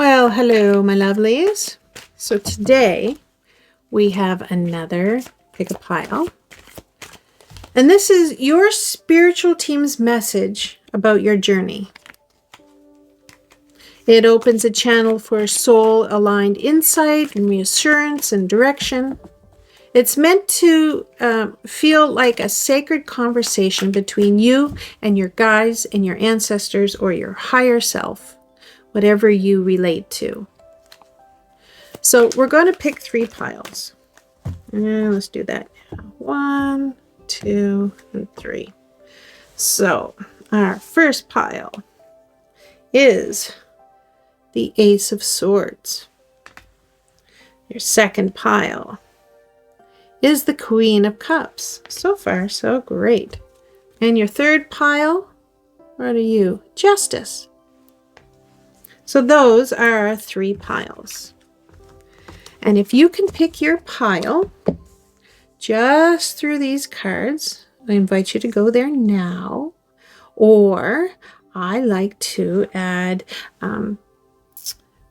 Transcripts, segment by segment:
Well, hello, my lovelies. So today we have another pick a pile. And this is your spiritual team's message about your journey. It opens a channel for soul-aligned insight and reassurance and direction. It's meant to feel like a sacred conversation between you and your guides and your ancestors or your higher self, whatever you relate to. So we're going to pick 3 piles. And let's do that. 1, 2, and 3. So our first pile is the Ace of Swords. Your second pile is the Queen of Cups. So far, so great. And your third pile, what are you? Justice. So those are our 3 piles. And if you can pick your pile just through these cards, I invite you to go there now. Or I like to add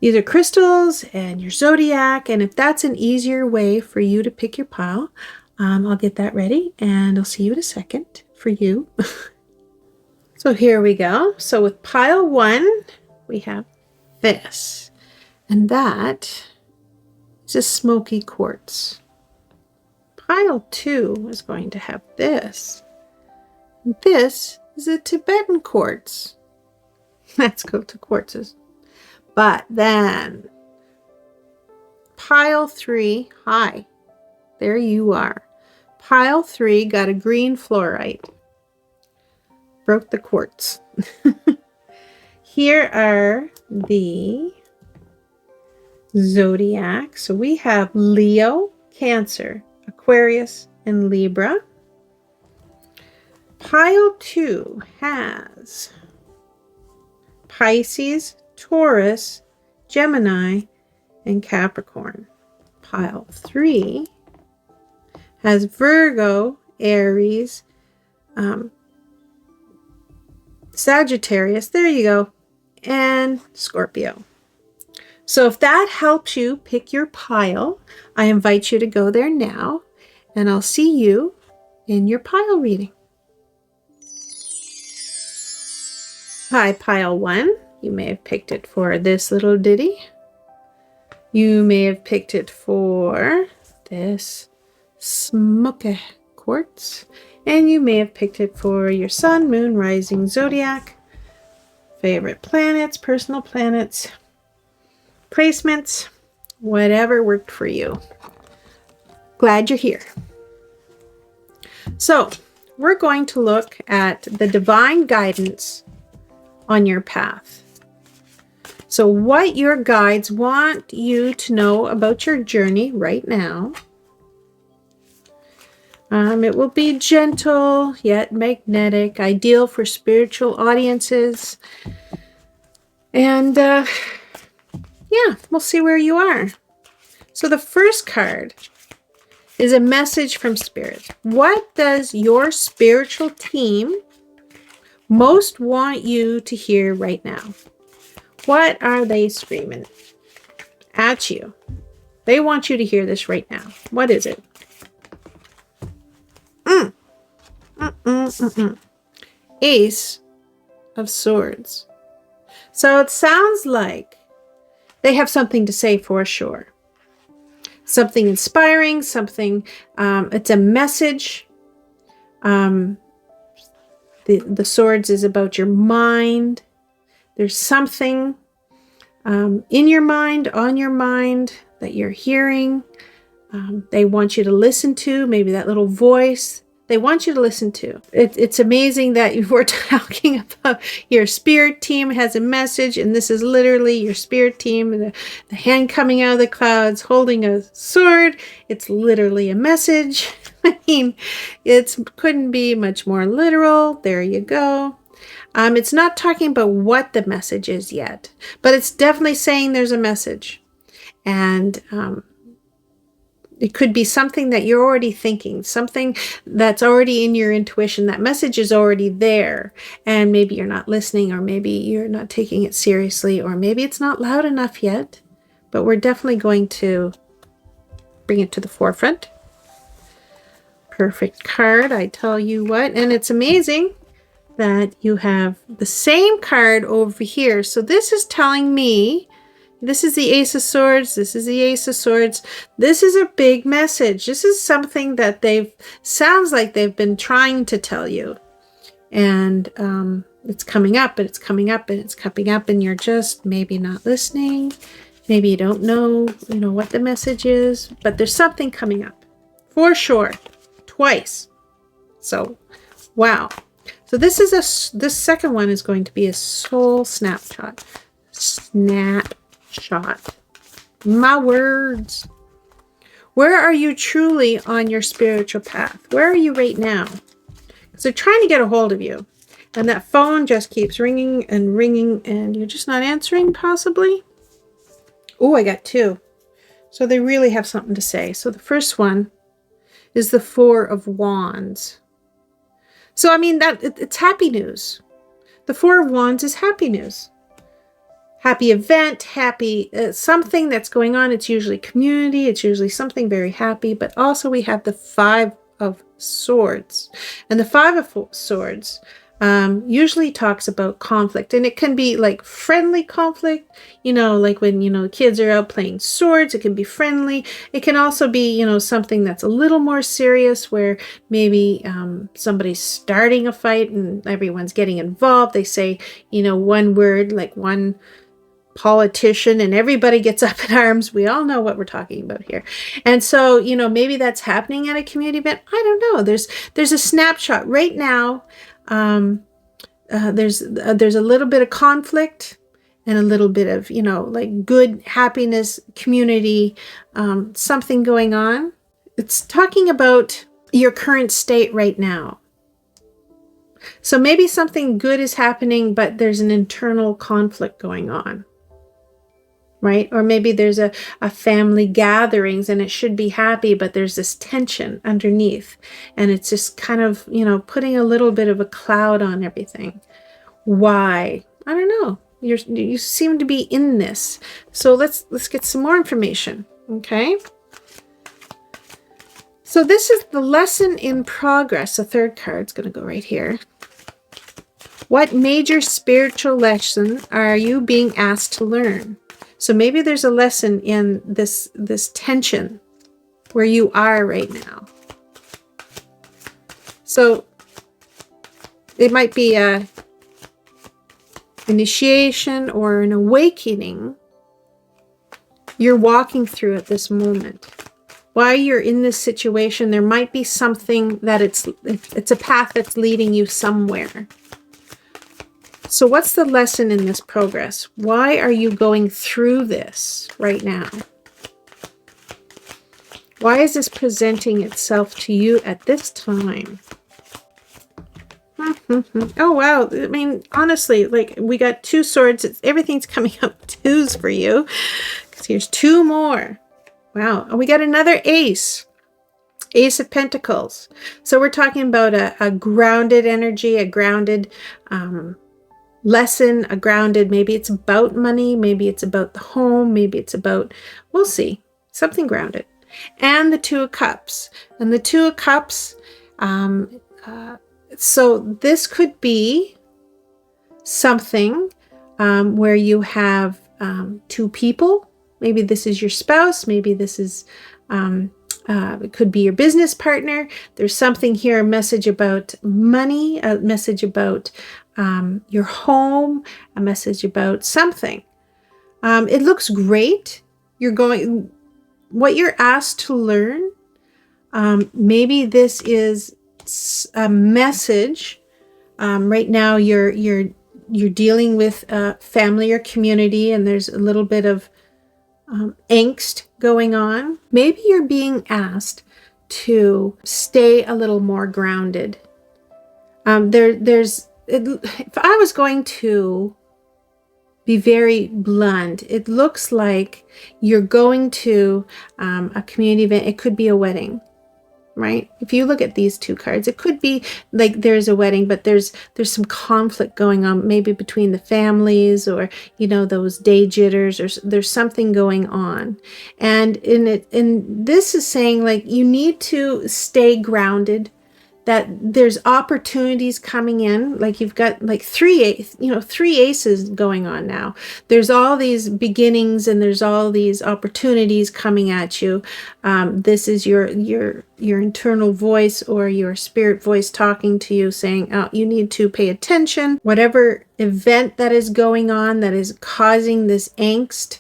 either crystals and your zodiac. And if that's an easier way for you to pick your pile, I'll get that ready and I'll see you in a second for you. So here we go. So with pile 1, we have this. And that is a smoky quartz. Pile 2 is going to have this. And this is a Tibetan quartz. Let's go to quartzes. But then pile 3, hi, there you are. Pile 3 got a green fluorite. Broke the quartz. Here are the zodiac. So we have Leo, Cancer, Aquarius, and Libra. Pile 2 has Pisces, Taurus, Gemini, and Capricorn. Pile 3 has Virgo, Aries, Sagittarius, there you go, and Scorpio. So if that helps you pick your pile, I invite you to go there now, and I'll see you in your pile reading. Hi, pile 1. You may have picked it for this little ditty. You may have picked it for this smoky quartz. And you may have picked it for your sun, moon, rising, zodiac, favorite planets, personal planets, placements, whatever worked for you. Glad you're here. So we're going to look at the divine guidance on your path. So what your guides want you to know about your journey right now. It will be gentle yet magnetic, ideal for spiritual audiences. And yeah, we'll see where you are. So the first card is a message from Spirit. What does your spiritual team most want you to hear right now? What are they screaming at you? They want you to hear this right now. What is it? Ace of Swords. So it sounds like they have something to say for sure. Something inspiring, something, it's a message. The swords is about your mind. There's something in your mind, on your mind that you're hearing. They want you to listen to, maybe that little voice. They want you to listen to. It's amazing that we're talking about your spirit team has a message, and this is literally your spirit team, the hand coming out of the clouds holding a sword. It's literally a message. I mean, it couldn't be much more literal. There you go. It's not talking about what the message is yet, but it's definitely saying there's a message. And It could be something that you're already thinking, something that's already in your intuition. That message is already there, and maybe you're not listening, or maybe you're not taking it seriously, or maybe it's not loud enough yet, but we're definitely going to bring it to the forefront. Perfect card, I tell you what. And it's amazing that you have the same card over here. So this is telling me, this is the Ace of Swords, this is the Ace of Swords. This is a big message. This is something that sounds like they've been trying to tell you. And it's coming up, and it's coming up, and it's coming up, and you're just maybe not listening. Maybe you don't know, what the message is, but there's something coming up for sure, twice. So, wow. So this second one is going to be a soul snapshot. My words. Where are you truly on your spiritual path? Where are you right now? Because they're trying to get a hold of you. And that phone just keeps ringing and ringing, and you're just not answering, possibly. Oh, I got two. So they really have something to say. So the first one is the Four of Wands. So, I mean, it's happy news. The Four of Wands is happy news. Happy event, happy something that's going on. It's usually community. It's usually something very happy. But also we have the Five of Swords. And the Five of Swords usually talks about conflict. And it can be like friendly conflict, like when, kids are out playing swords, it can be friendly. It can also be, something that's a little more serious, where maybe somebody's starting a fight and everyone's getting involved. They say, one word, like one politician, and everybody gets up in arms. We all know what we're talking about here. And so, maybe that's happening at a community event. I don't know. There's a snapshot right now. There's a little bit of conflict and a little bit of, like good happiness, community, something going on. It's talking about your current state right now. So maybe something good is happening, but there's an internal conflict going on. Right? Or maybe there's a family gatherings and it should be happy, but there's this tension underneath. And it's just kind of, putting a little bit of a cloud on everything. Why? I don't know. You seem to be in this. So let's get some more information. Okay. So this is the lesson in progress. The third card's going to go right here. What major spiritual lesson are you being asked to learn? So maybe there's a lesson in this tension where you are right now. So it might be a initiation or an awakening you're walking through at this moment. While you're in this situation, there might be something that it's a path that's leading you somewhere. So what's the lesson in this progress? Why are you going through this right now? Why is this presenting itself to you at this time? Oh, wow. I mean, honestly, like we got two swords. Everything's coming up twos for you. Because here's two more. Wow. And we got another ace. Ace of Pentacles. So we're talking about a grounded energy, a grounded lesson, a grounded, maybe it's about money, maybe it's about the home, maybe it's about, we'll see, something grounded. And the Two of Cups. And the Two of Cups, so this could be something where you have two people. Maybe this is your spouse, maybe this is, it could be your business partner. There's something here, a message about money, a message about your home, a message about something. It looks great. What you're asked to learn. Maybe this is a message. Right now you're dealing with family or community, and there's a little bit of angst going on. Maybe you're being asked to stay a little more grounded. If I was going to be very blunt. It looks like you're going to a community event. It could be a wedding, right? If you look at these two cards, it could be like there's a wedding, but there's some conflict going on, maybe between the families, or those day jitters, or there's something going on. And this is saying, like, you need to stay grounded, that there's opportunities coming in. Like, you've got like three aces going on now. There's all these beginnings and there's all these opportunities coming at you. This is your internal voice, or your spirit voice talking to you, saying, oh, you need to pay attention. Whatever event that is going on that is causing this angst,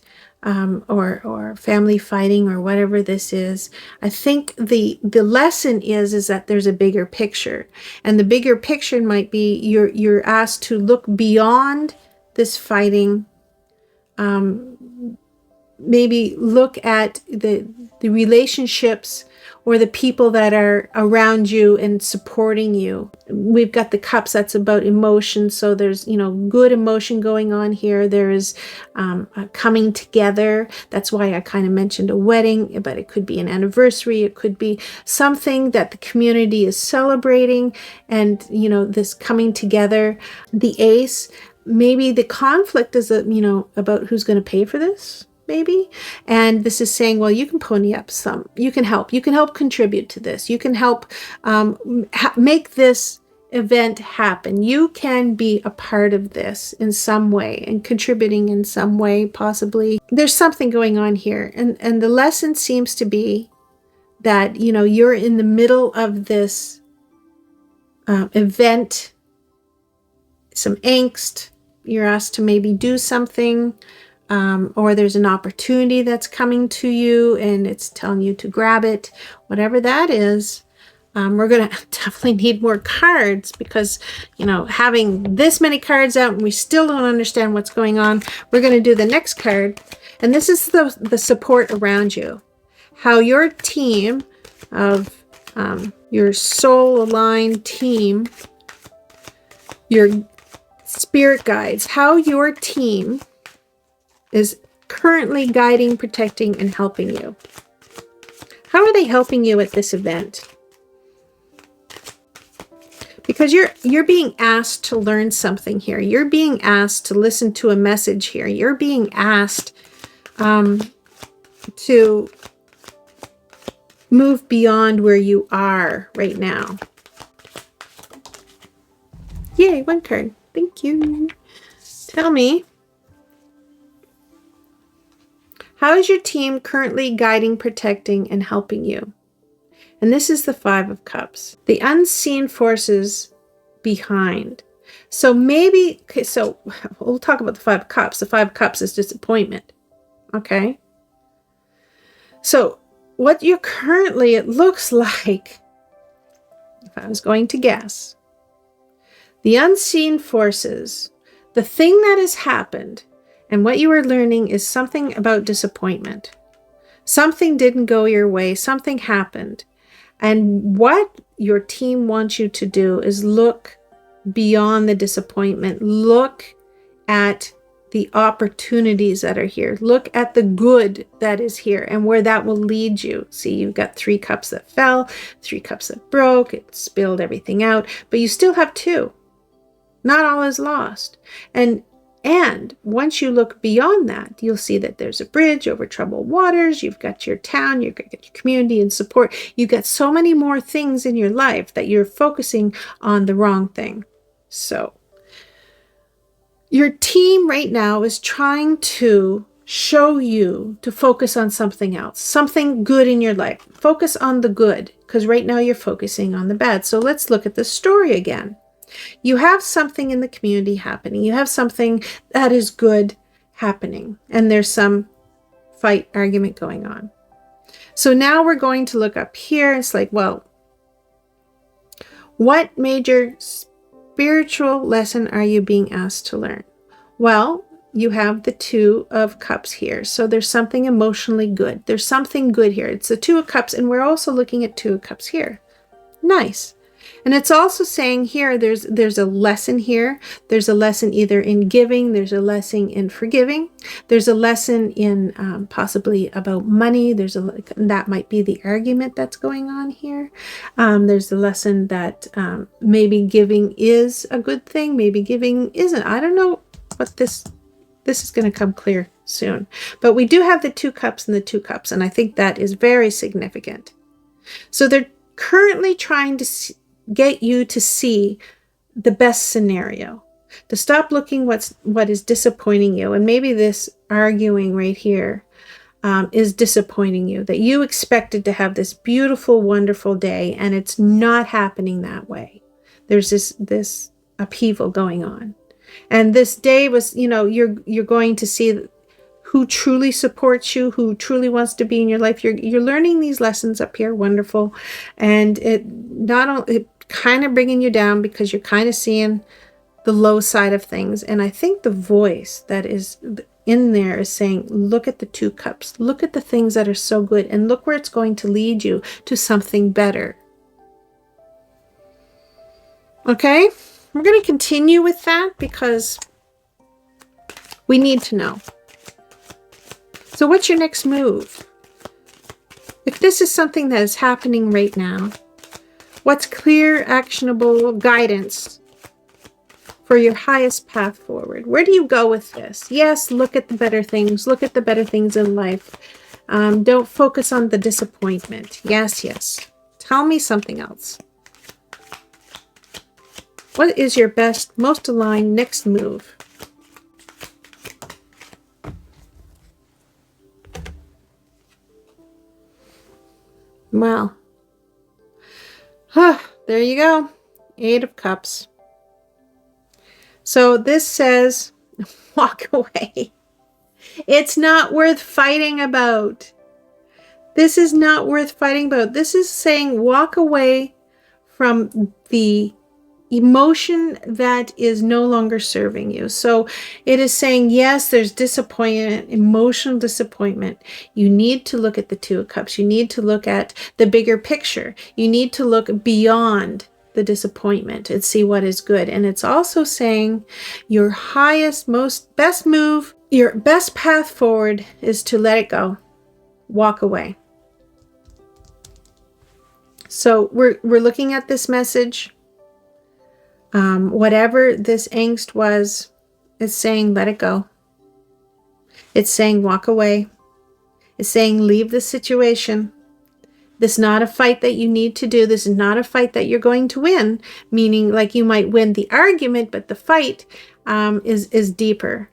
or family fighting, or whatever this is. I think the lesson is that there's a bigger picture, and the bigger picture might be you're asked to look beyond this fighting. Maybe look at the relationships, or the people that are around you and supporting you. We've got the cups, that's about emotion. So there's, good emotion going on here. There is a coming together. That's why I kind of mentioned a wedding, but it could be an anniversary. It could be something that the community is celebrating, and, this coming together. The ace, maybe the conflict is, about who's going to pay for this. Maybe. And this is saying, well, you can pony up some. You can help contribute to this. You can help make this event happen. You can be a part of this in some way, and contributing in some way, possibly. There's something going on here. And the lesson seems to be that, you're in the middle of this event, some angst. You're asked to maybe do something. Or there's an opportunity that's coming to you and it's telling you to grab it. Whatever that is, we're going to definitely need more cards, because, having this many cards out and we still don't understand what's going on. We're going to do the next card. And this is the support around you. How your team of your soul-aligned team, your spirit guides, how your team is currently guiding, protecting, and helping you. How are they helping you at this event? Because you're being asked to learn something here. You're being asked to listen to a message here. You're being asked to move beyond where you are right now. Yay, one card. Thank you. Tell me, how is your team currently guiding, protecting, and helping you? And this is the Five of Cups. The unseen forces behind. So maybe, okay, so we'll talk about the Five of Cups. The Five of Cups is disappointment. Okay? So what you're currently, it looks like, if I was going to guess, the unseen forces, the thing that has happened, and what you are learning is something about disappointment. Something didn't go your way. Something happened. And what your team wants you to do is look beyond the disappointment. Look at the opportunities that are here. Look at the good that is here and where that will lead you. See, you've got 3 cups that fell, 3 cups that broke. It spilled everything out. But you still have 2. Not all is lost. And once you look beyond that, you'll see that there's a bridge over troubled waters. You've got your town, you've got your community and support. You've got so many more things in your life that you're focusing on the wrong thing. So your team right now is trying to show you to focus on something else, something good in your life. Focus on the good, because right now you're focusing on the bad. So let's look at the story again. You have something in the community happening. You have something that is good happening. And there's some fight, argument going on. So now we're going to look up here. It's like, well, what major spiritual lesson are you being asked to learn? Well, you have the 2 of Cups here. So there's something emotionally good. There's something good here. It's the 2 of Cups. And we're also looking at 2 of Cups here. Nice. And it's also saying here, there's a lesson here. There's a lesson either in giving, there's a lesson in forgiving, there's a lesson in possibly about money. That might be the argument that's going on here. There's a lesson that maybe giving is a good thing, maybe giving isn't. I don't know what this is going to come clear soon. But we do have the 2 cups and the 2 cups, and I think that is very significant. So they're currently trying to get you to see the best scenario, to stop looking what is disappointing you. And maybe this arguing right here is disappointing you, that you expected to have this beautiful, wonderful day, and it's not happening that way. There's this upheaval going on. And this day was, you're going to see who truly supports you, who truly wants to be in your life. You're learning these lessons up here, wonderful. And it kind of bringing you down because you're kind of seeing the low side of things. And I think the voice that is in there is saying, look at the 2 cups, look at the things that are so good, and look where it's going to lead you to something better. Okay, we're going to continue with that because we need to know. So what's your next move? If this is something that is happening right now, what's clear, actionable guidance for your highest path forward? Where do you go with this? Yes, look at the better things. Look at the better things in life. Don't focus on the disappointment. Yes, yes. Tell me something else. What is your best, most aligned next move? Well, there you go. 8 of Cups. So this says, walk away. It's not worth fighting about. This is not worth fighting about. This is saying walk away from the emotion that is no longer serving you. So it is saying, yes, there's disappointment, emotional disappointment. You need to look at the 2 of Cups. You need to look at the bigger picture. You need to look beyond the disappointment and see what is good. And it's also saying your highest, best move, your best path forward is to let it go. Walk away. So we're looking at this message. Whatever this angst was, it's saying let it go. It's saying walk away. It's saying leave the situation. This is not a fight that you need to do. This is not a fight that you're going to win, meaning like you might win the argument, but the fight is deeper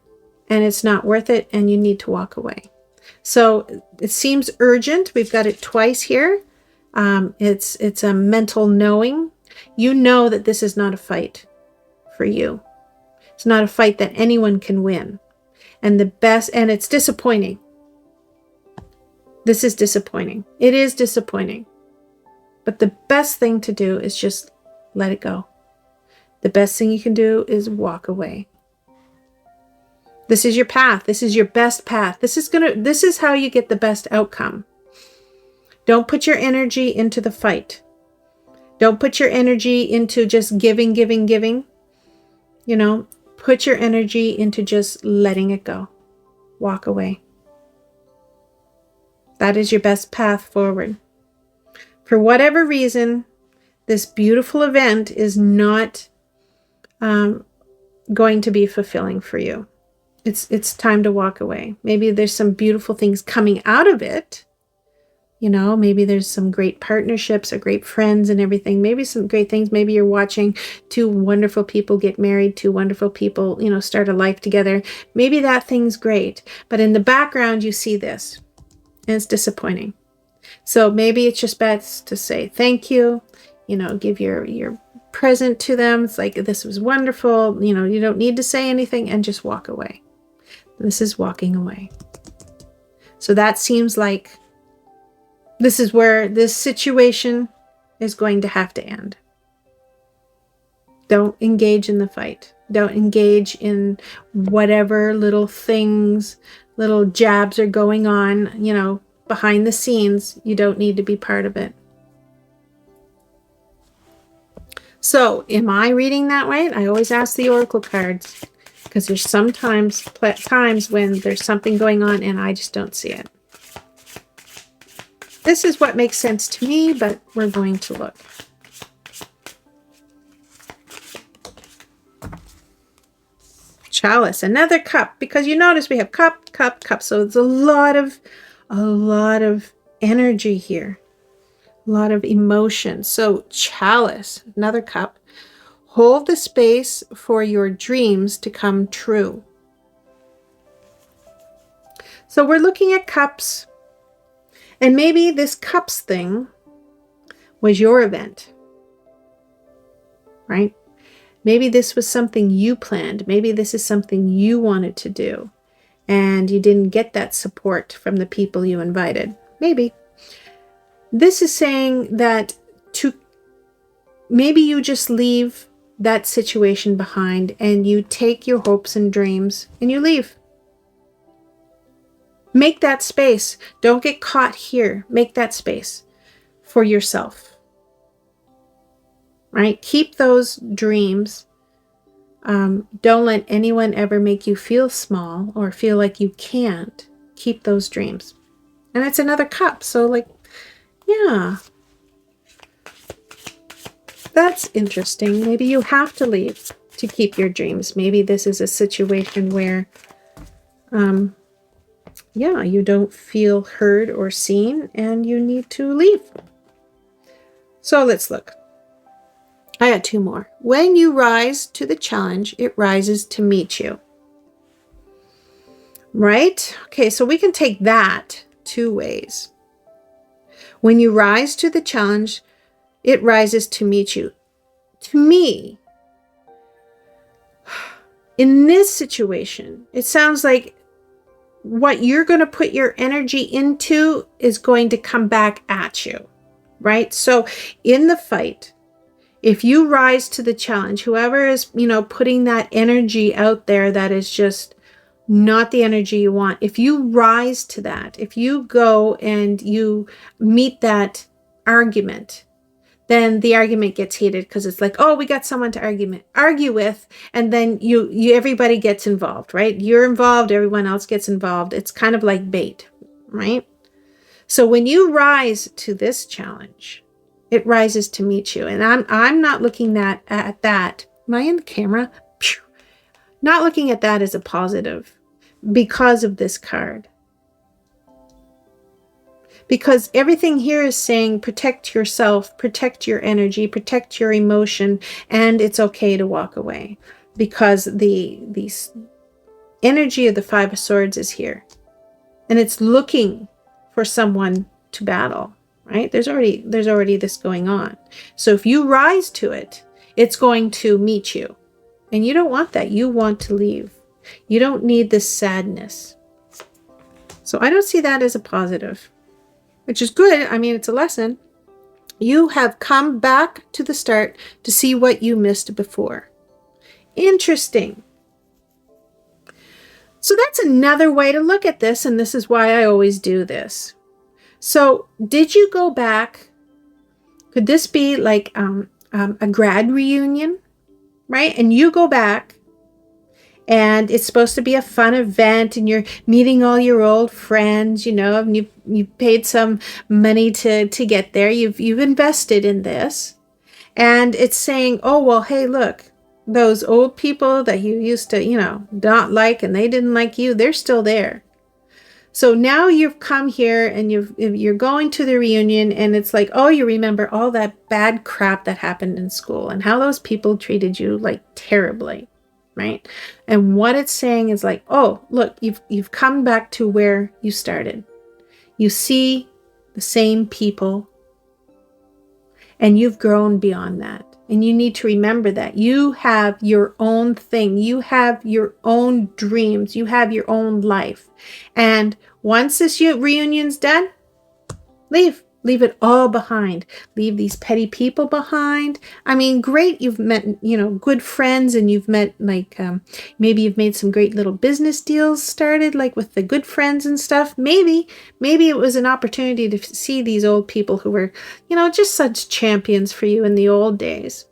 and it's not worth it and you need to walk away. So it seems urgent. We've got it twice here. It's a mental knowing. You know that this is not a fight for you. It's not a fight that anyone can win. And it's disappointing. This is disappointing. It is disappointing. But the best thing to do is just let it go. The best thing you can do is walk away. This is your path. This is your best path. This is how you get the best outcome. Don't put your energy into the fight. Don't put your energy into just giving. Put your energy into just letting it go. Walk away. That is your best path forward. For whatever reason, this beautiful event is not going to be fulfilling for you. It's time to walk away. Maybe there's some beautiful things coming out of it. Maybe there's some great partnerships or great friends and everything. Maybe some great things. Maybe you're watching 2 wonderful people get married, 2 wonderful people, start a life together. Maybe that thing's great. But in the background, you see this. And it's disappointing. So maybe it's just best to say thank you. Give your present to them. It's like, this was wonderful. You don't need to say anything and just walk away. This is walking away. So that seems like this is where this situation is going to have to end. Don't engage in the fight. Don't engage in whatever little things, little jabs are going on, behind the scenes. You don't need to be part of it. So, am I reading that right? I always ask the oracle cards because there's sometimes times when there's something going on and I just don't see it. This is what makes sense to me, but we're going to look. Chalice, another cup, because you notice we have cup, cup, cup. So it's a lot of energy here, a lot of emotion. So chalice, another cup. Hold the space for your dreams to come true. So we're looking at cups, and maybe this cups thing was your event, right? Maybe this was something you planned. Maybe this is something you wanted to do, and you didn't get that support from the people you invited. Maybe. This is saying that maybe you just leave that situation behind and you take your hopes and dreams and you leave. Make that space. Don't get caught here. Make that space for yourself. Right? Keep those dreams. Don't let anyone ever make you feel small or feel like you can't. Keep those dreams. And it's another cup. So like, yeah. That's interesting. Maybe you have to leave to keep your dreams. Maybe this is a situation where, yeah, you don't feel heard or seen and you need to leave. So let's look. I got two more. When you rise to the challenge, it rises to meet you. Right? Okay, so we can take that two ways. When you rise to the challenge, it rises to meet you. To me, in this situation, it sounds like what you're going to put your energy into is going to come back at you, right? So in the fight, if you rise to the challenge, whoever is, putting that energy out there that is just not the energy you want, if you rise to that, if you go and you meet that argument, then the argument gets heated because it's like, oh, we got someone to argue with, and then you everybody gets involved, right? You're involved, everyone else gets involved. It's kind of like bait, right? So when you rise to this challenge, it rises to meet you. And I'm not looking at that. Am I in the camera? Not looking at that as a positive because of this card. Because everything here is saying protect yourself, protect your energy, protect your emotion, and it's okay to walk away. Because the energy of the Five of Swords is here. And it's looking for someone to battle, right? There's already this going on. So if you rise to it, it's going to meet you. And you don't want that. You want to leave. You don't need this sadness. So I don't see that as a positive. Which is good. I mean, it's a lesson. You have come back to the start to see what you missed before. Interesting. So that's another way to look at this, and this is why I always do this. So did you go back? Could this be like a grad reunion, right? And you go back, and it's supposed to be a fun event, and you're meeting all your old friends, and you paid some money to get there. You've invested in this, and it's saying, oh, well, hey, look, those old people that you used to, not like, and they didn't like you, they're still there. So now you've come here and you're going to the reunion, and it's like, oh, you remember all that bad crap that happened in school and how those people treated you like terribly. Right? And what it's saying is like, oh, look, you've come back to where you started. You see the same people, and you've grown beyond that. And you need to remember that you have your own thing. You have your own dreams. You have your own life. And once this reunion's done, leave. Leave it all behind. Leave these petty people behind. I mean, great. You've met, good friends, and you've met maybe you've made some great little business deals started, like with the good friends and stuff. Maybe it was an opportunity to see these old people who were, just such champions for you in the old days.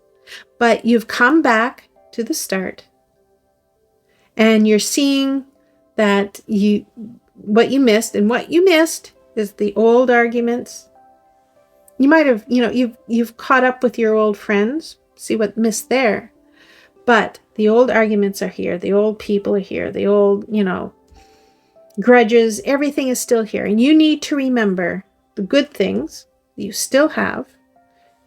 but you've come back to the start and you're seeing that what you missed, and what you missed is the old arguments. You might have, you've caught up with your old friends, see what missed there. But the old arguments are here. The old people are here. The old, grudges, everything is still here. And you need to remember the good things you still have,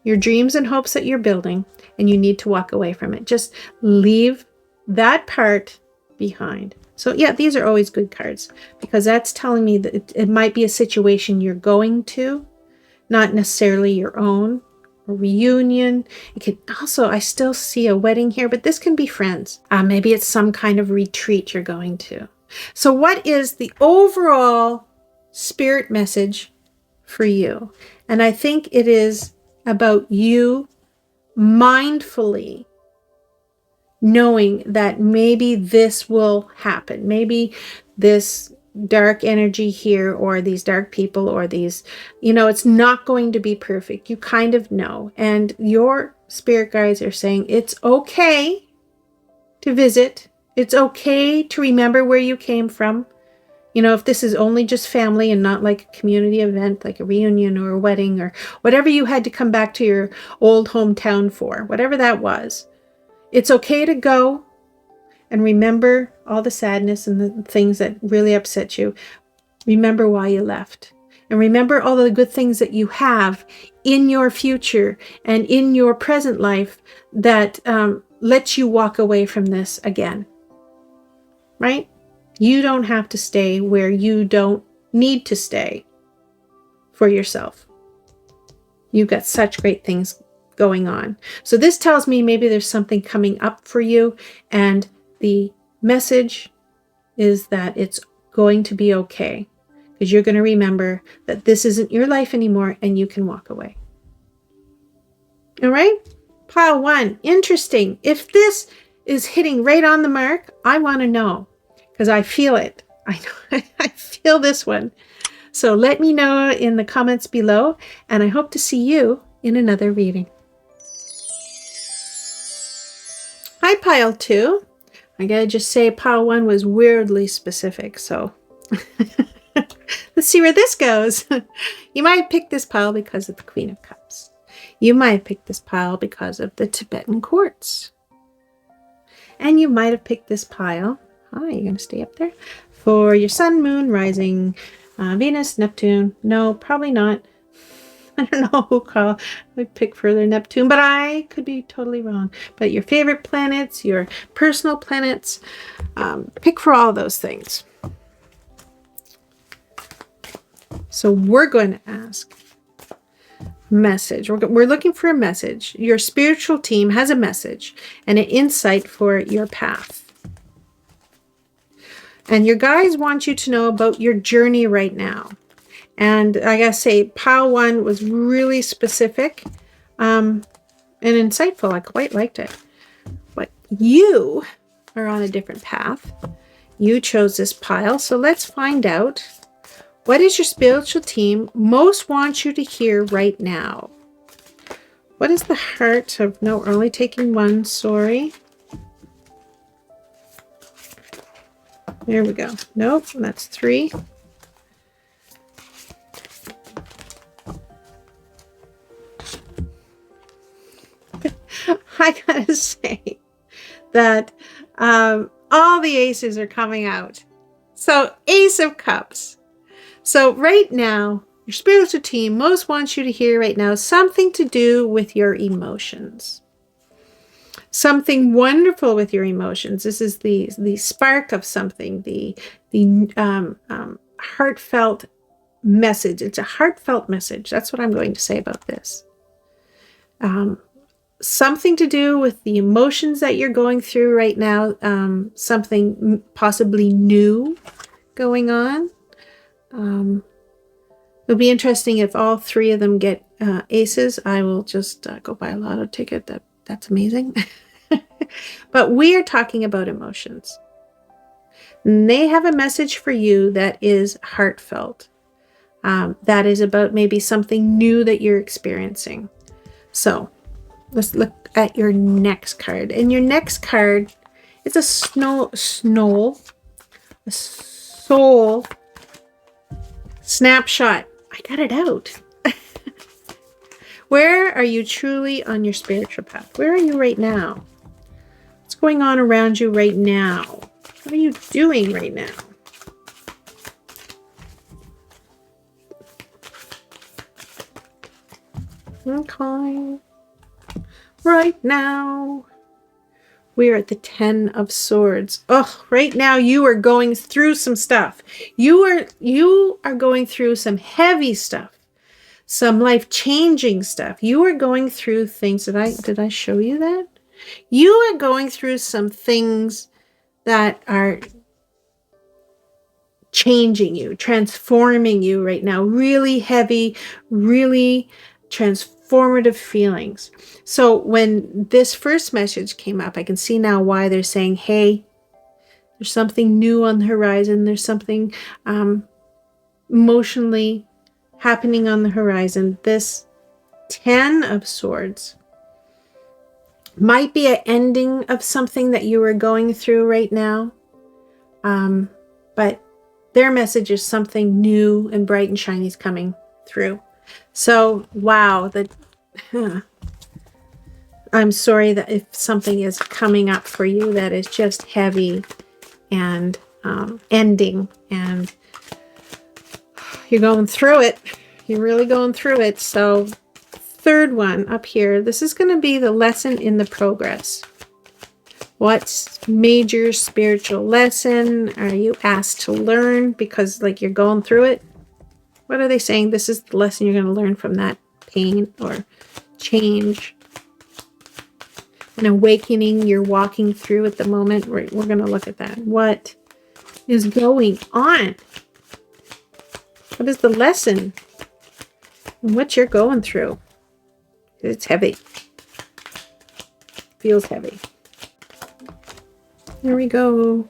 your dreams and hopes that you're building, and you need to walk away from it. Just leave that part behind. So yeah, these are always good cards because that's telling me that it might be a situation you're going to, not necessarily your own, a reunion. It can also, I still see a wedding here, but this can be friends. Maybe it's some kind of retreat you're going to. So what is the overall spirit message for you? And I think it is about you mindfully knowing that maybe this will happen. Maybe this dark energy here, or these dark people, or these, it's not going to be perfect. You kind of know. And your spirit guides are saying it's okay to visit. It's okay to remember where you came from. If this is only just family and not like a community event, like a reunion or a wedding or whatever you had to come back to your old hometown for, whatever that was, it's okay to go and remember all the sadness and the things that really upset you. Remember why you left. And remember all the good things that you have in your future and in your present life that lets you walk away from this again. Right? You don't have to stay where you don't need to stay for yourself. You've got such great things going on. So this tells me maybe there's something coming up for you, and the message is that it's going to be okay because you're going to remember that this isn't your life anymore and you can walk away. All right? Pile 1. Interesting. If this is hitting right on the mark, I want to know because I feel it. I feel this one. So let me know in the comments below, and I hope to see you in another reading. Hi, Pile 2. I gotta just say Pile 1 was weirdly specific, so let's see where this goes. You might have picked this pile because of the Queen of Cups. You might have picked this pile because of the Tibetan quartz. And you might have picked this pile, you're going to stay up there, for your sun, moon, rising, Venus, Neptune. No, probably not. I don't know who would pick further Neptune, but I could be totally wrong. But your favorite planets, your personal planets, pick for all those things. So we're going to ask message. We're looking for a message. Your spiritual team has a message and an insight for your path. And your guides want you to know about your journey right now. And I gotta say, Pile 1 was really specific and insightful. I quite liked it. But you are on a different path. You chose this pile. So let's find out, what is your spiritual team most wants you to hear right now? What is the heart of, no, we're only taking one, sorry. There we go. Nope, that's 3. I gotta say that all the aces are coming out. So Ace of Cups. So right now, your spiritual team most wants you to hear right now something to do with your emotions. Something wonderful with your emotions. This is the spark of something, the heartfelt message. It's a heartfelt message. That's what I'm going to say about this. Something to do with the emotions that you're going through right now. Something possibly new going on. It'll be interesting if all 3 of them get aces. I will just go buy a lotto ticket. That's amazing. But we are talking about emotions. And they have a message for you that is heartfelt. That is about maybe something new that you're experiencing. So Let's look at your next card. And your next card is a soul snapshot. I got it out. Where are you truly on your spiritual path? Where are you right now? What's going on around you right now? What are you doing right now? Okay. Right now, we're at the 10 of Swords. Oh, right now you are going through some stuff. You are going through some heavy stuff, some life-changing stuff. You are going through things that did I show you that? You are going through some things that are changing you, transforming you right now. Really heavy, really transformative feelings. So when this first message came up, I can see now why they're saying, hey, there's something new on the horizon. There's something emotionally happening on the horizon. This 10 of Swords might be an ending of something that you are going through right now. But their message is something new and bright and shiny is coming through. So, wow, I'm sorry that if something is coming up for you that is just heavy and ending, and you're going through it. You're really going through it. So, third one up here, this is going to be the lesson in the progress. What major spiritual lesson are you asked to learn? Because like you're going through it. What are they saying? This is the lesson you're going to learn from that pain or change. An awakening you're walking through at the moment. We're going to look at that. What is going on? What is the lesson? And what you're going through? It's heavy. Feels heavy. There we go.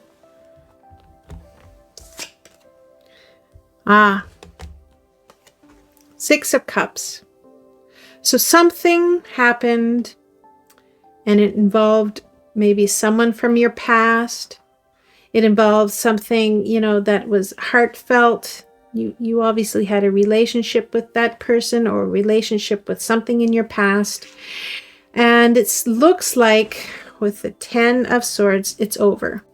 Ah. 6 of Cups. So something happened and it involved maybe someone from your past. It involved something, you know, that was heartfelt. You obviously had a relationship with that person or a relationship with something in your past. And it looks like with the 10 of Swords, it's over.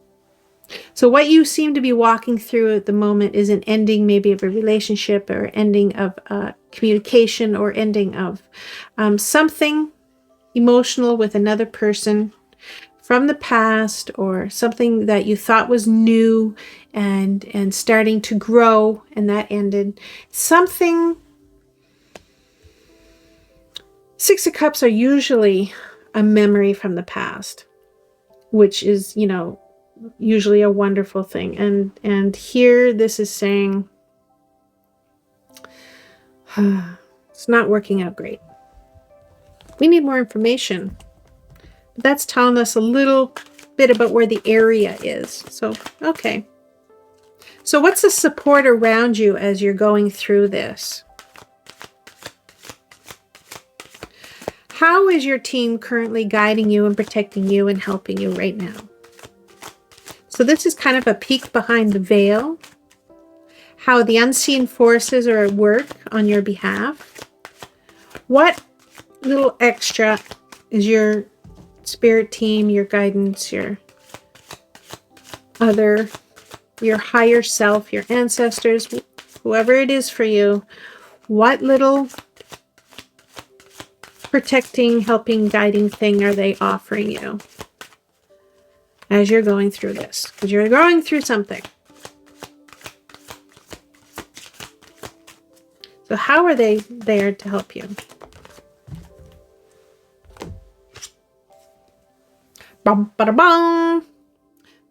So what you seem to be walking through at the moment is an ending maybe of a relationship or ending of communication or ending of something emotional with another person from the past, or something that you thought was new and starting to grow, and that ended. Something. 6 of Cups are usually a memory from the past, which is, you know, usually a wonderful thing. And here this is saying it's not working out great. We need more information. But that's telling us a little bit about where the area is. So, okay. So what's the support around you as you're going through this? How is your team currently guiding you and protecting you and helping you right now? So this is kind of a peek behind the veil. How the unseen forces are at work on your behalf. What little extra is your spirit team, your guidance, your higher self, your ancestors, whoever it is for you, what little protecting, helping, guiding thing are they offering you as you're going through this? Because you're going through something. So how are they there to help you? Bum, ba, da, bum.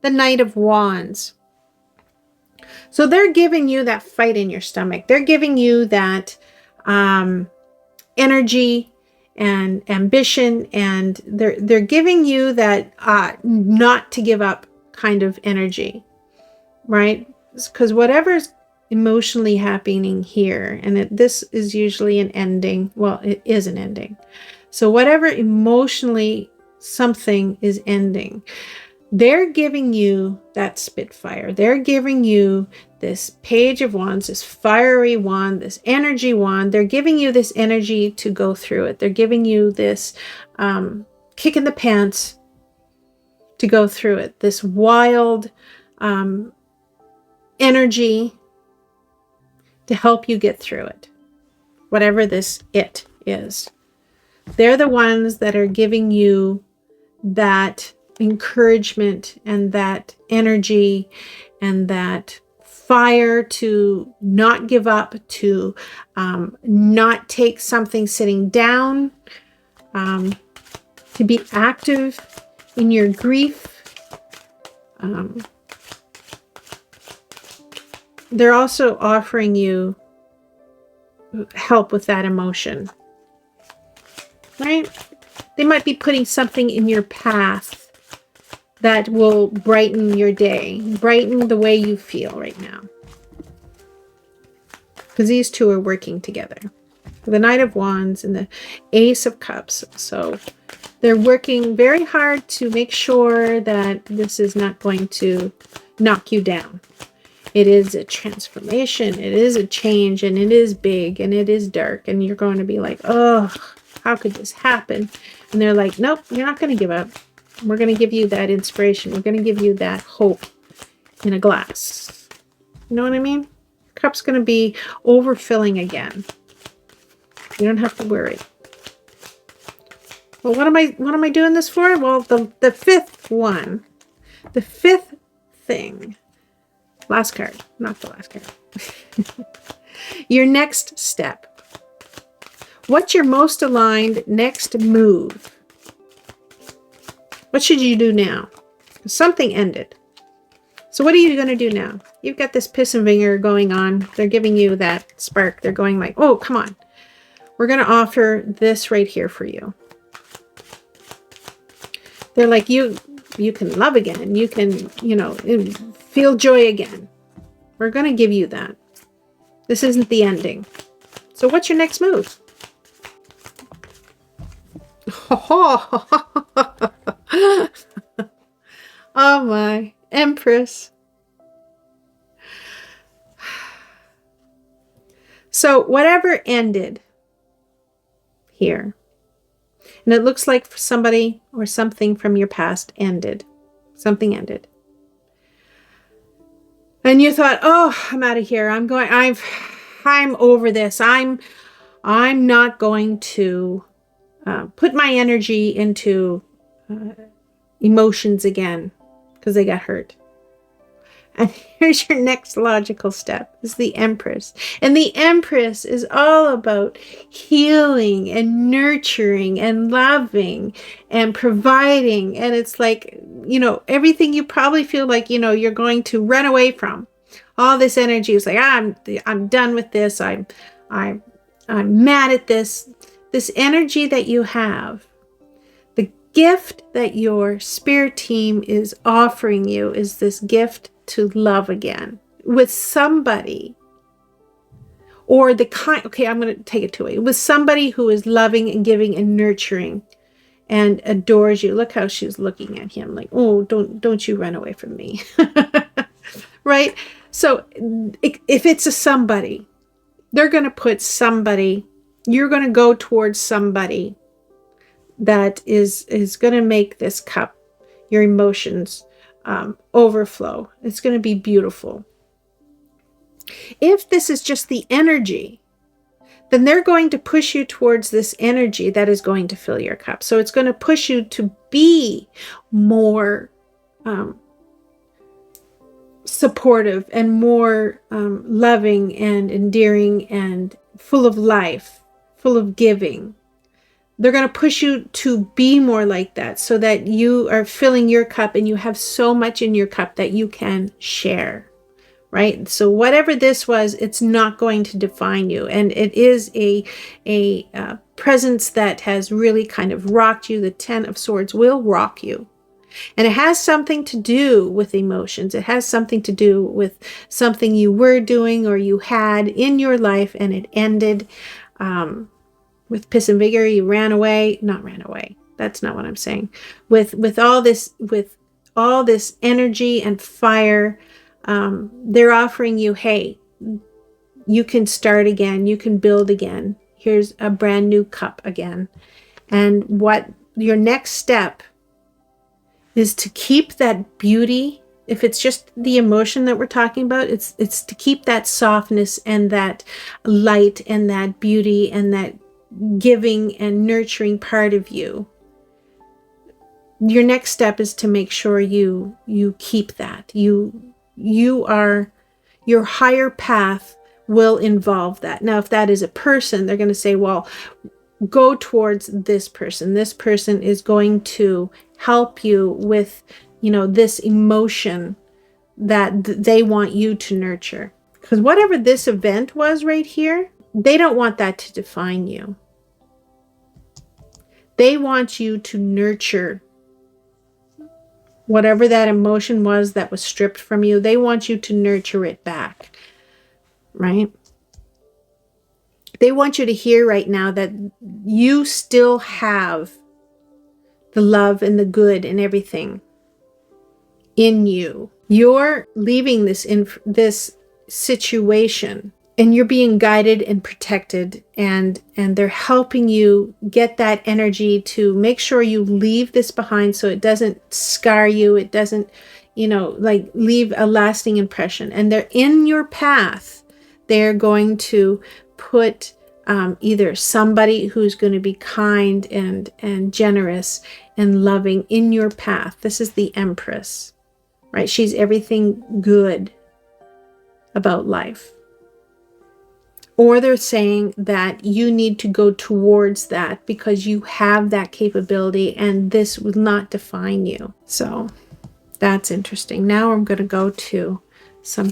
The Knight of Wands. So they're giving you that fight in your stomach. They're giving you that energy and ambition, and they're giving you that not to give up kind of energy, right? Because whatever's emotionally happening here, and this is usually an ending. Well, it is an ending. So whatever emotionally something is ending, they're giving you that Spitfire. They're giving you this Page of Wands, this fiery wand, this energy wand. They're giving you this energy to go through it. They're giving you this kick in the pants to go through it. This wild energy to help you get through it. Whatever this it is. They're the ones that are giving you that encouragement and that energy and that fire to not give up, to not take something sitting down, to be active in your grief. They're also offering you help with that emotion, right? They might be putting something in your path that will brighten your day, brighten the way you feel right now. Because these two are working together. The Knight of Wands and the Ace of Cups. So they're working very hard to make sure that this is not going to knock you down. It is a transformation. It is a change, and it is big, and it is dark, and you're going to be like, oh, how could this happen? And they're like, nope, you're not going to give up. We're going to give you that inspiration. We're going to give you that hope in a glass. You know what I mean? Your cup's going to be overfilling again. You don't have to worry. Well, what am I doing this for? Well, the fifth one, the fifth thing. Last card, not the last card. Your next step. What's your most aligned next move? What should you do now? Something ended. So what are you going to do now? You've got this piss and vinger going on. They're giving you that spark. They're going like, oh, come on. We're going to offer this right here for you. They're like, you can love again. You can, feel joy again. We're going to give you that. This isn't the ending. So what's your next move? Oh my, Empress. So whatever ended here, and it looks like somebody or something from your past ended. Something ended. And you thought, oh, I'm out of here. I'm over this. I'm not going to put my energy into emotions again because they got hurt. And here's your next logical step, is the Empress. And the Empress is all about healing and nurturing and loving and providing. And it's like, everything you probably feel like, you're going to run away from. All this energy is like, I'm done with this. I'm mad at this. This energy that you have, the gift that your spirit team is offering you is this gift to love again with somebody, or I'm going to take it to it, with somebody who is loving and giving and nurturing and adores you. Look how she's looking at him like, oh, don't you run away from me. Right? So if it's a somebody, they're going to put somebody, you're going to go towards somebody that is going to make this cup, your emotions, overflow. It's going to be beautiful. If this is just the energy, then they're going to push you towards this energy that is going to fill your cup. So it's going to push you to be more supportive and more loving and endearing and full of life, full of giving. They're going to push you to be more like that so that you are filling your cup and you have so much in your cup that you can share, right? So whatever this was, it's not going to define you. And it is a presence that has really kind of rocked you. The Ten of Swords will rock you. And it has something to do with emotions. It has something to do with something you were doing or you had in your life and it ended. with piss and vigor. You ran away, not ran away. That's not what I'm saying. With all this energy and fire, they're offering you, hey, you can start again. You can build again. Here's a brand new cup again. And what your next step is to keep that beauty. If it's just the emotion that we're talking about, it's to keep that softness and that light and that beauty and that giving and nurturing part of you. Your next step is to make sure you keep that. Your higher path will involve that. Now, if that is a person, they're going to say, well, go towards this person. This person is going to help you with, this emotion that they want you to nurture. Because whatever this event was right here, they don't want that to define you. They want you to nurture whatever that emotion was that was stripped from you. They want you to nurture it back, right? They want you to hear right now that you still have the love and the good and everything in you. You're leaving this situation, and you're being guided and protected, and they're helping you get that energy to make sure you leave this behind so it doesn't scar you. It doesn't, leave a lasting impression. And they're in your path. They're going to put either somebody who's going to be kind and generous and loving in your path. This is the Empress, right? She's everything good about life. Or they're saying that you need to go towards that because you have that capability and this will not define you. So that's interesting. Now I'm going to go to some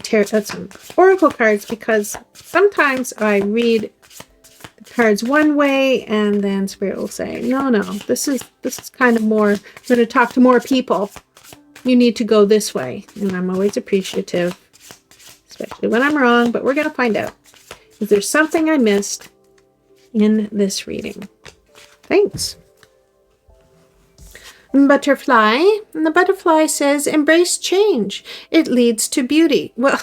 oracle cards, because sometimes I read the cards one way and then Spirit will say, no, this is kind of more, I'm going to talk to more people. You need to go this way. And I'm always appreciative, especially when I'm wrong, but we're going to find out. Is there something I missed in this reading? Thanks. Butterfly. And the butterfly says, embrace change. It leads to beauty. Well,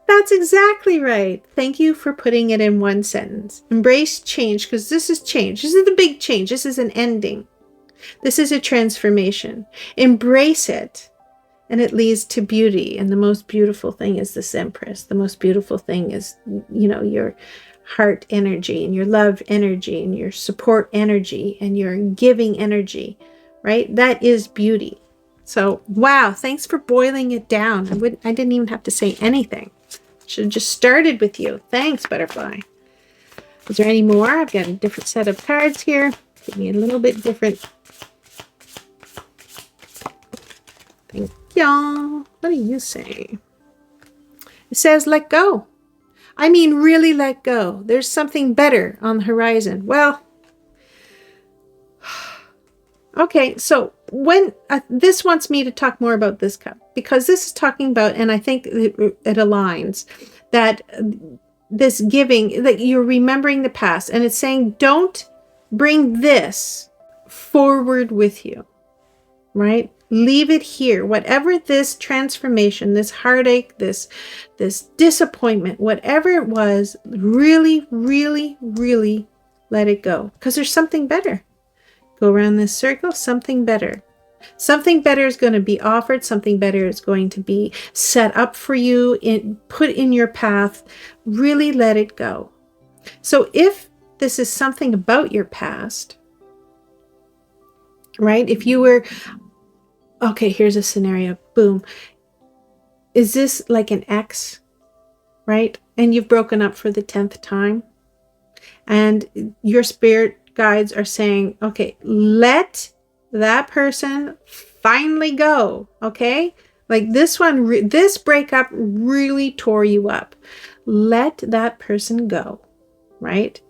that's exactly right. Thank you for putting it in one sentence. Embrace change, because this is change. This is the big change. This is an ending. This is a transformation. Embrace it. And it leads to beauty. And the most beautiful thing is this Empress. The most beautiful thing is, your heart energy and your love energy and your support energy and your giving energy, right? That is beauty. So, wow, thanks for boiling it down. I didn't even have to say anything. Should have just started with you. Thanks, Butterfly. Is there any more? I've got a different set of cards here. Give me a little bit different. Thank y'all. What do you say? It says, let go. I mean, really let go. There's something better on the horizon. Well, okay, so when this wants me to talk more about this cup, because this is talking about, and I think it aligns, that this giving, that you're remembering the past, and it's saying, don't bring this forward with you, right? Leave it here. Whatever this transformation, this heartache, this disappointment, whatever it was, really, really, really let it go. Because there's something better. Go around this circle, something better. Something better is going to be offered. Something better is going to be set up for you, put in your path. Really let it go. So if this is something about your past, right? If you were... Okay, here's a scenario. Boom. Is this like an ex, right? And you've broken up for the 10th time. And your spirit guides are saying, okay, let that person finally go, okay? Like this one, this breakup really tore you up. Let that person go, right?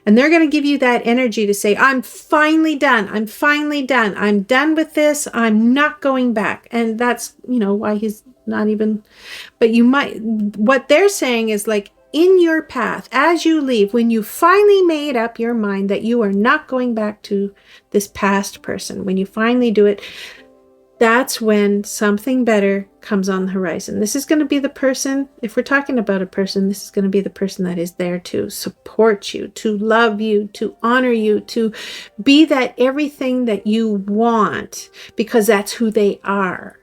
And they're going to give you that energy to say, I'm finally done. I'm finally done. I'm done with this. I'm not going back. And that's, why he's not even, but you might, what they're saying is like in your path, as you leave, when you finally made up your mind that you are not going back to this past person, when you finally do it, that's when something better comes on the horizon. This is going to be the person, if we're talking about a person, this is going to be the person that is there to support you, to love you, to honor you, to be that everything that you want, because that's who they are.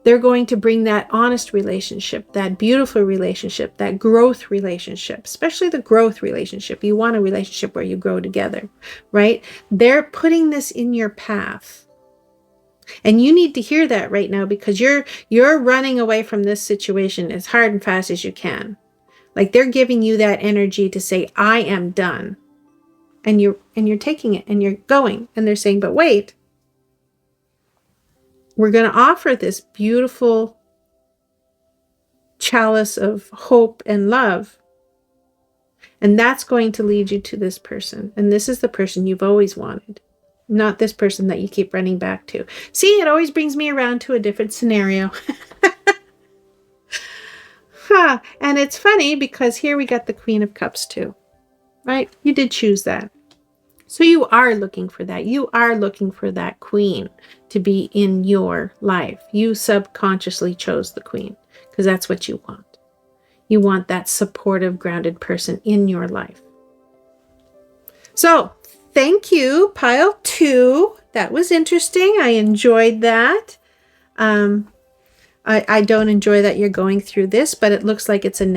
They're going to bring that honest relationship, that beautiful relationship, that growth relationship, especially the growth relationship. You want a relationship where you grow together, right? They're putting this in your path. And you need to hear that right now, because you're running away from this situation as hard and fast as you can. Like they're giving you that energy to say, I am done. And you're taking it and you're going. And they're saying, but wait, we're going to offer this beautiful chalice of hope and love. And that's going to lead you to this person. And this is the person you've always wanted. Not this person that you keep running back to. See, it always brings me around to a different scenario. Huh. And it's funny because here we got the Queen of Cups too, right? You did choose that. So you are looking for that. You are looking for that queen to be in your life. You subconsciously chose the queen because that's what you want. You want that supportive, grounded person in your life. So thank you, pile 2. That was interesting. I enjoyed that. I don't enjoy that you're going through this, but it looks like it's a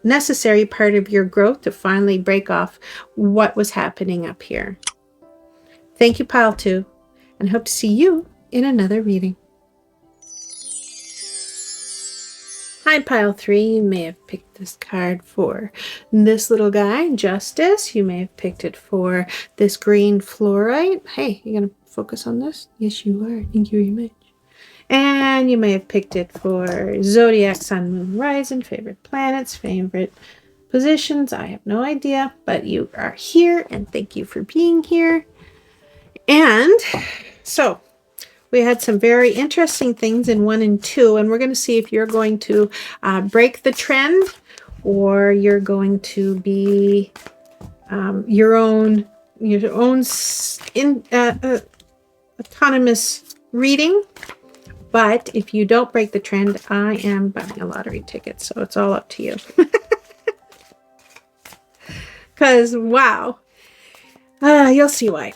necessary part of your growth to finally break off what was happening up here. Thank you, pile 2, and hope to see you in another reading. Hi, pile 3. You may have picked this card for this little guy, Justice. You may have picked it for this green fluorite. Hey, you going to focus on this? Yes, you are. Thank you very much. And you may have picked it for Zodiac, Sun, Moon, Rising, favorite planets, favorite positions. I have no idea, but you are here, and thank you for being here. And so we had some very interesting things in 1 and 2, and we're going to see if you're going to break the trend, or you're going to be your own autonomous reading. But if you don't break the trend, I am buying a lottery ticket, so it's all up to you. Because, wow, you'll see why.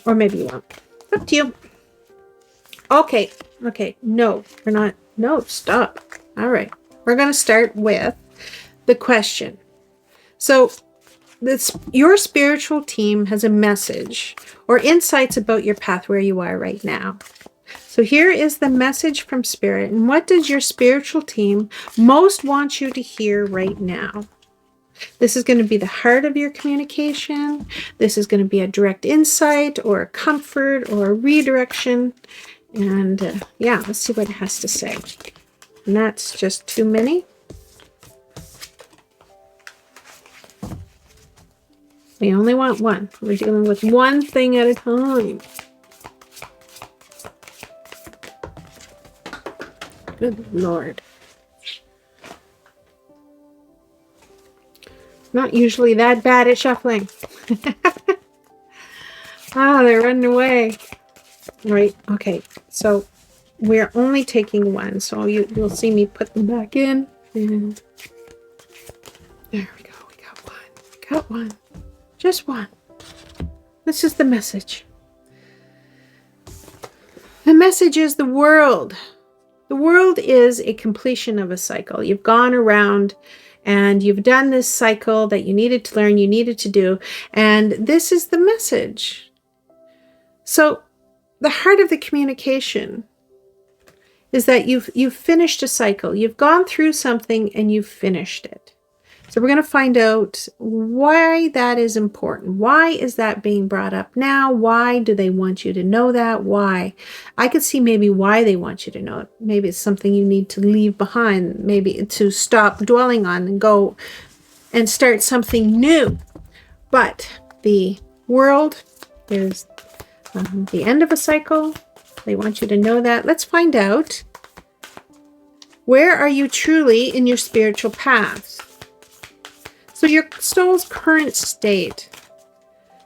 Or maybe you won't. Up to you. Okay, no, we're not. No, stop. All right, we're going to start with the question. So, your spiritual team has a message or insights about your path where you are right now. So here is the message from Spirit. And what does your spiritual team most want you to hear right now? This is going to be the heart of your communication. This is going to be a direct insight or a comfort or a redirection. And yeah, let's see what it has to say. And that's just too many. We only want one. We're dealing with one thing at a time. Good Lord. Not usually that bad at shuffling. Ah, they're running away. Right, okay. So we're only taking one. So you'll see me put them back in. And there we go. We got one. We got one. Just one. This is the message. The message is the world. The world is a completion of a cycle. You've gone around and you've done this cycle that you needed to learn, you needed to do, and this is the message. So the heart of the communication is that you've finished a cycle. You've gone through something and you've finished it. So we're going to find out why that is important. Why is that being brought up now? Why do they want you to know that? Why? I could see maybe why they want you to know it. Maybe it's something you need to leave behind. Maybe to stop dwelling on and go and start something new. But the world is the end of a cycle. They want you to know that. Let's find out Where are you truly in your spiritual path? So your soul's current state,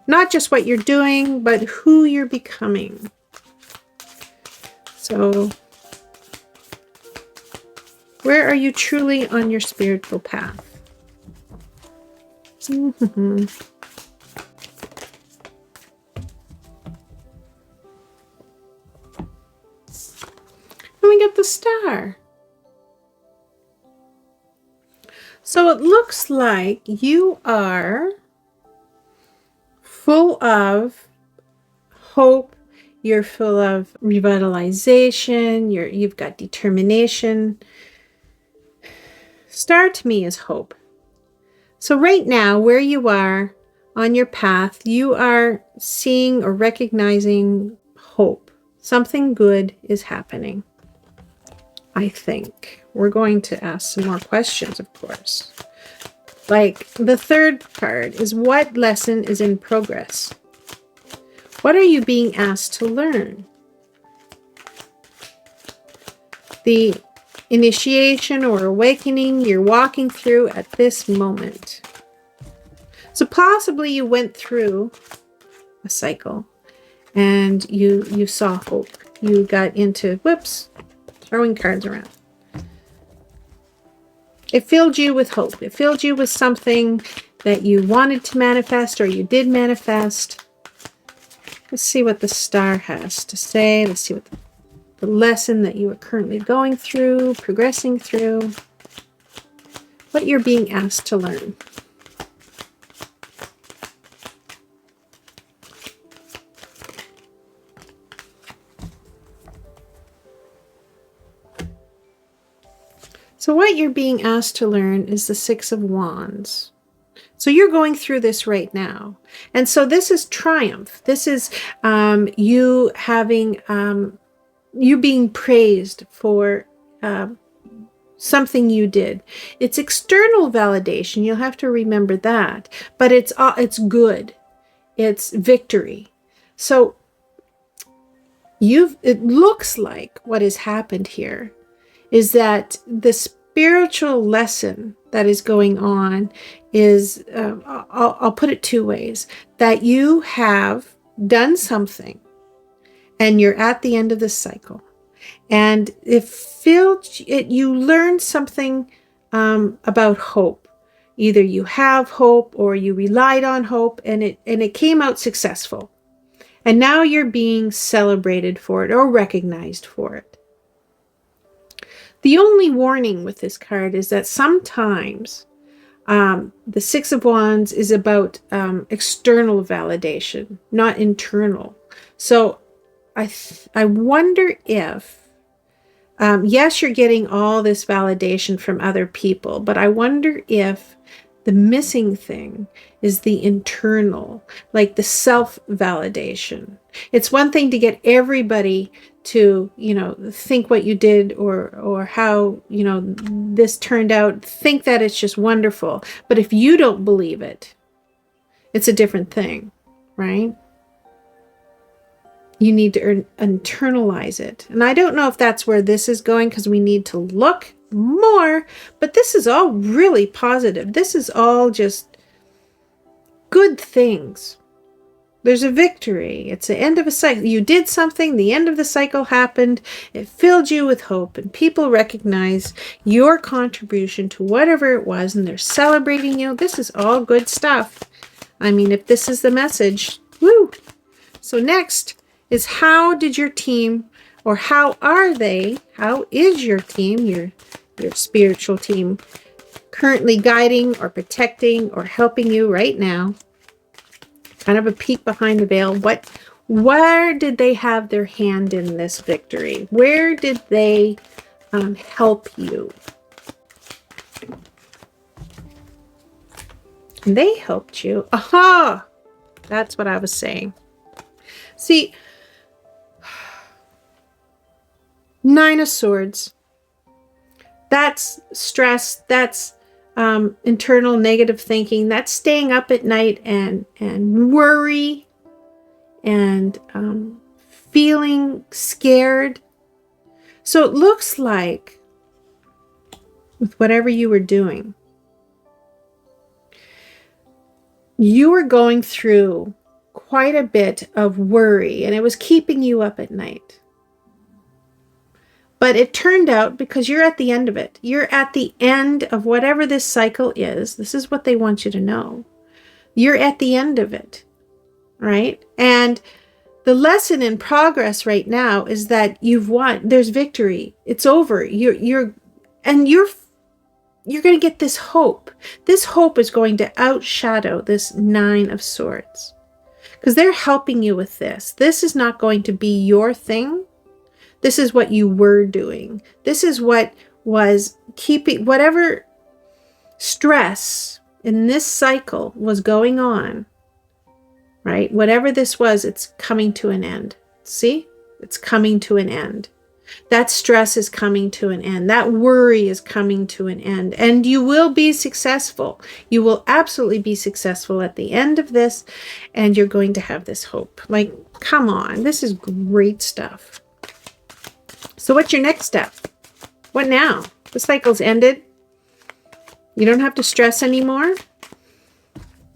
not just what you're doing, but who you're becoming. So where are you truly on your spiritual path? And we get the star. So it looks like you are full of hope. You're full of revitalization. You've got determination. Star to me is hope. So right now, where you are on your path, you are seeing or recognizing hope. Something good is happening, I think. We're going to ask some more questions, of course. Like the third card is, what lesson is in progress? What are you being asked to learn? The initiation or awakening you're walking through at this moment. So possibly you went through a cycle and you saw hope. You got into, whoops, throwing cards around. It filled you with hope. It filled you with something that you wanted to manifest or you did manifest. Let's see what the star has to say. Let's see what the lesson that you are currently going through, progressing through, what you're being asked to learn. So what you're being asked to learn is the Six of Wands. So you're going through this right now. And so this is triumph. This is you having, you being praised for something you did. It's external validation. You'll have to remember that. But it's good. It's victory. So it looks like what has happened here is that the spiritual lesson that is going on is, I'll put it two ways, that you have done something and you're at the end of the cycle. And you learned something about hope. Either you have hope or you relied on hope and it came out successful. And now you're being celebrated for it or recognized for it. The only warning with this card is that sometimes the Six of Wands is about external validation, not internal. So I wonder if, yes, you're getting all this validation from other people, but I wonder if the missing thing is the internal, like the self-validation. It's one thing to get everybody to, think what you did or how, this turned out, think that it's just wonderful. But if you don't believe it, it's a different thing, right? You need to internalize it. And I don't know if that's where this is going because we need to look more, but this is all really positive. This is all just good things. There's a victory. It's the end of a cycle. You did something, the end of the cycle happened, it filled you with hope, and people recognize your contribution to whatever it was, and they're celebrating you. This is all good stuff. I mean, if this is the message, woo! So next is, how did your team, or how is your team, your spiritual team, currently guiding or protecting or helping you right now? Kind of a peek behind the veil. Where did they have their hand in this victory? Where did they help you? And they helped you. Aha! That's what I was saying. See, Nine of Swords. That's stress. That's internal negative thinking. That's staying up at night and worry and feeling scared. So it looks like with whatever you were doing. You were going through quite a bit of worry, and it was keeping you up at night. But it turned out, because you're at the end of it, you're at the end of whatever this cycle is. This is what they want you to know. You're at the end of it, right? And the lesson in progress right now is that you've won. There's victory. It's over. You're going to get this hope. This hope is going to outshadow this Nine of Swords, because they're helping you with this. This is not going to be your thing. This is what you were doing. This is what was keeping whatever stress in this cycle was going on, right? Whatever this was, it's coming to an end. See? It's coming to an end. That stress is coming to an end. That worry is coming to an end. And you will be successful. You will absolutely be successful at the end of this. And you're going to have this hope. Like, come on. This is great stuff. So what's your next step? What now? The cycle's ended. You don't have to stress anymore.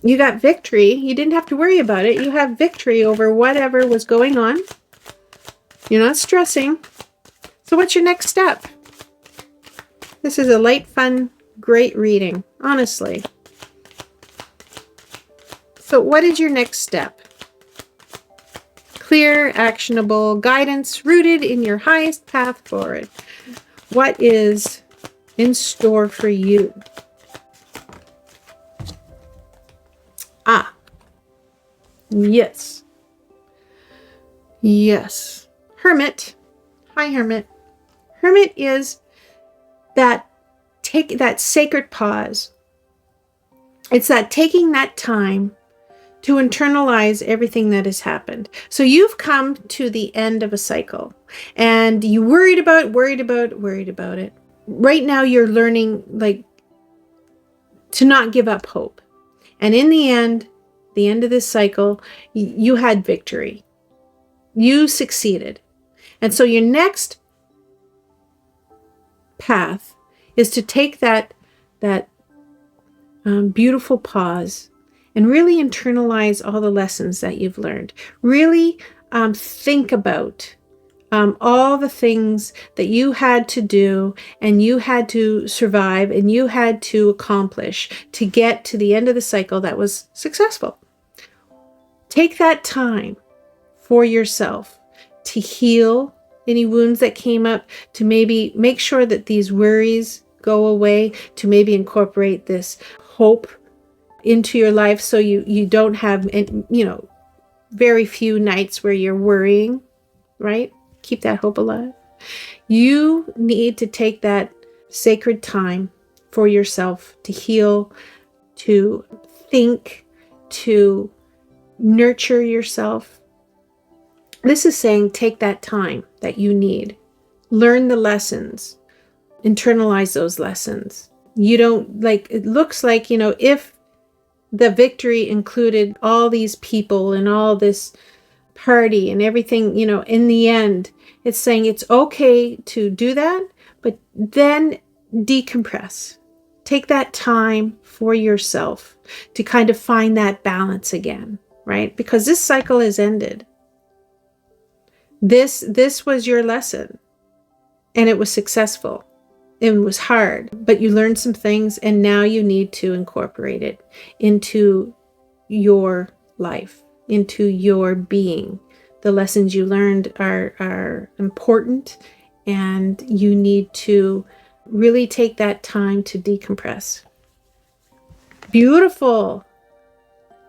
You got victory. You didn't have to worry about it. You have victory over whatever was going on. You're not stressing. So what's your next step? This is a light, fun, great reading, honestly. So what is your next step? Clear, actionable guidance rooted in your highest path forward. What is in store for you? Ah, yes. Yes. Hermit. Hi, Hermit. Hermit is that sacred pause. It's that taking that time to internalize everything that has happened. So you've come to the end of a cycle and you worried about it. Right now you're learning to not give up hope. And in the end of this cycle, you had victory. You succeeded. And so your next path is to take that beautiful pause and really internalize all the lessons that you've learned. Really think about all the things that you had to do and you had to survive and you had to accomplish to get to the end of the cycle that was successful. Take that time for yourself to heal any wounds that came up, to maybe make sure that these worries go away, to maybe incorporate this hope into your life so you don't have, very few nights where you're worrying, right? Keep that hope alive. You need to take that sacred time for yourself to heal, to think, to nurture yourself. This is saying take that time that you need. Learn the lessons. Internalize those lessons. You don't it looks like, if the victory included all these people and all this party and everything, in the end, it's saying it's okay to do that, but then decompress. Take that time for yourself to kind of find that balance again, right? Because this cycle has ended. This was your lesson and it was successful. It was hard, but you learned some things and now you need to incorporate it into your life, into your being. The lessons you learned are important and you need to really take that time to decompress. Beautiful.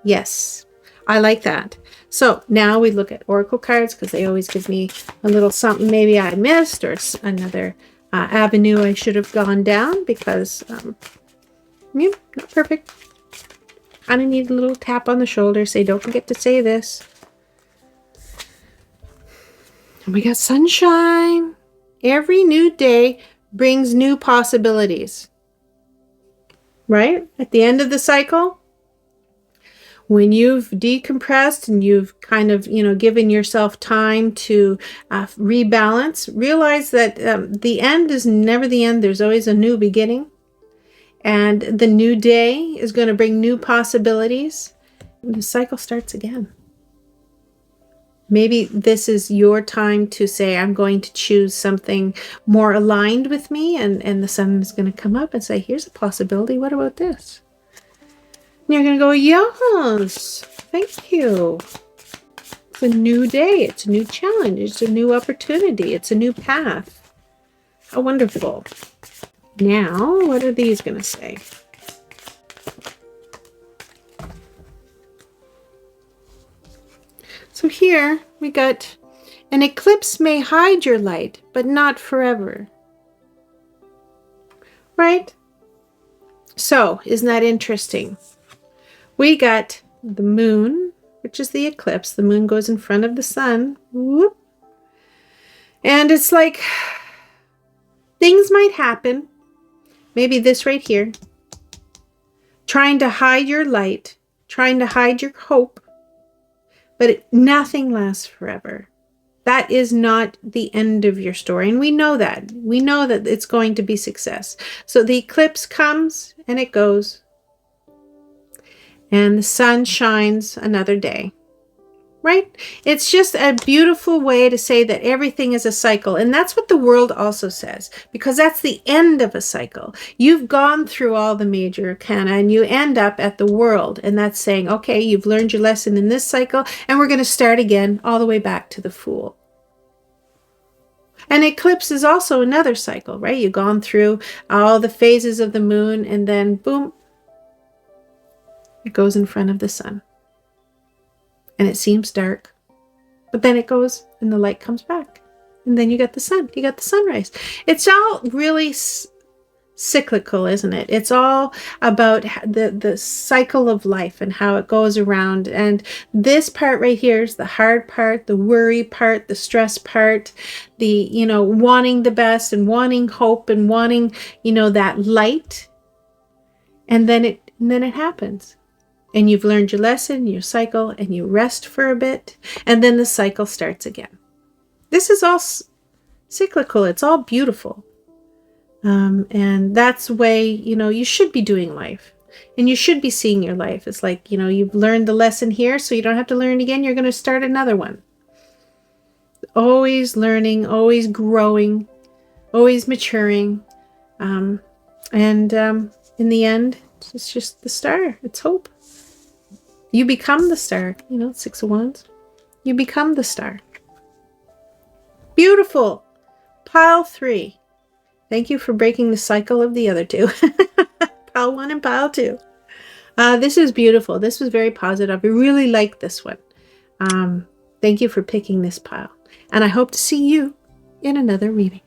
Yes, I like that. So now we look at Oracle cards because they always give me a little something maybe I missed or another avenue I should have gone down because, not perfect. Kind of need a little tap on the shoulder. Say, don't forget to say this. And we got sunshine. Every new day brings new possibilities. Right? At the end of the cycle, When you've decompressed and you've kind of, given yourself time to rebalance, realize that the end is never the end. There's always a new beginning. And the new day is going to bring new possibilities. And the cycle starts again. Maybe this is your time to say, I'm going to choose something more aligned with me. And the sun is going to come up and say, here's a possibility. What about this? And you're going to go, yes, thank you. It's a new day. It's a new challenge. It's a new opportunity. It's a new path. How wonderful. Now, what are these going to say? So here we got, an eclipse may hide your light, but not forever. Right? So, isn't that interesting? We got the moon, which is the eclipse. The moon goes in front of the sun. Whoop. And it's like, things might happen. Maybe this right here. Trying to hide your light. Trying to hide your hope. But nothing lasts forever. That is not the end of your story. And we know that. We know that it's going to be success. So the eclipse comes and it goes. And the sun shines another day. Right? It's just a beautiful way to say that everything is a cycle. And that's what the world also says, because that's the end of a cycle. You've gone through all the major arcana and you end up at the world. And that's saying, okay, you've learned your lesson in this cycle and we're going to start again all the way back to the Fool. And eclipse is also another cycle, right? You've gone through all the phases of the moon and then boom, it goes in front of the sun. And it seems dark, but then it goes and the light comes back. And then you got the sun, you got the sunrise. It's all really cyclical, isn't it? It's all about the cycle of life and how it goes around. And this part right here is the hard part, the worry part, the stress part, the, wanting the best and wanting hope and wanting, that light. And then it happens. And you've learned your lesson, your cycle, and you rest for a bit, and then the cycle starts again. This is all cyclical. It's all beautiful. And that's the way, you should be doing life. And you should be seeing your life. It's like, you've learned the lesson here, so you don't have to learn it again. You're going to start another one. Always learning, always growing, always maturing. And in the end, it's just the star. It's hope. You become the star, 6 of Wands. You become the star. Beautiful. Pile 3. Thank you for breaking the cycle of the other two. Pile 1 and pile 2. This is beautiful. This was very positive. I really like this one. Thank you for picking this pile. And I hope to see you in another reading.